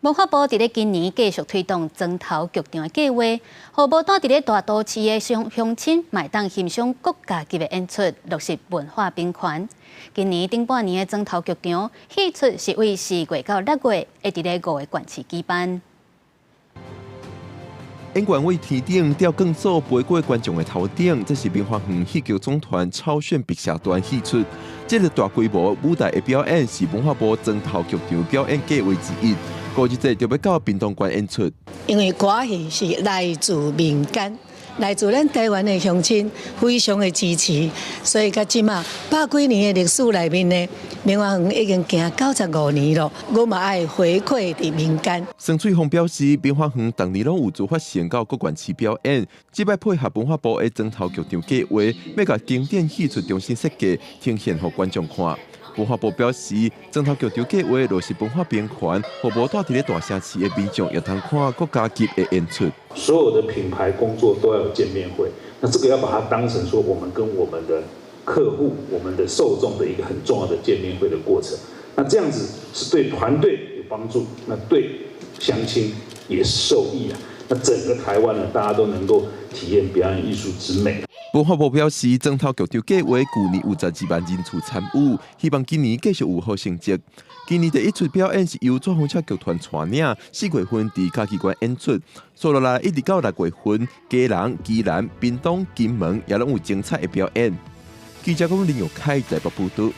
文化部伫咧今年继续推动砖头剧场的计划，互无单伫咧大都市的乡亲买当欣赏国家级的演出，落实文化平权。今年顶半年的砖头剧场戏出是为4月到6月，会伫咧5个县市举办。演员为天顶吊更座飞过观众的头顶，这是明华园戏剧总团超炫碧霞团戏出。这个大规模舞台的表演是文化部砖头剧场表演计划之一。5日节就要到屏东县演出。因为歌戏是来自民间，来自咱台湾的乡亲，非常的支持，所以到即马100几年的历史内面呢，明华园已经行95年了，我嘛爱回馈伫民间。沈翠凤表示，明华园当年拢有自发性到各县市表演，即摆配合文化部的砖头剧场计划，要甲经典戏出重新设计，呈现给观众看。文化部表示，砖头剧场计划落实文化平权，互无住伫咧大城市的民众也通看国家级的演出。所有的品牌工作都要有见面会，那这个要把它当成说我们跟我们的客户、我们的受众的一个很重要的见面会的过程。那这样子是对团队有帮助，那对乡亲也是受益啊。那整个台湾呢，大家都能够体验表演艺术之美。文化部表示，砖头剧场计划去年有12万人次参与，希望今年继续有好成绩。今年第一出表演是由左风车剧团带领，4月份伫嘉义县演出，接落来一直到6月份，嘉南、基南、屏东、金门也拢有精彩的表演。记者讲林玉凯台北报道。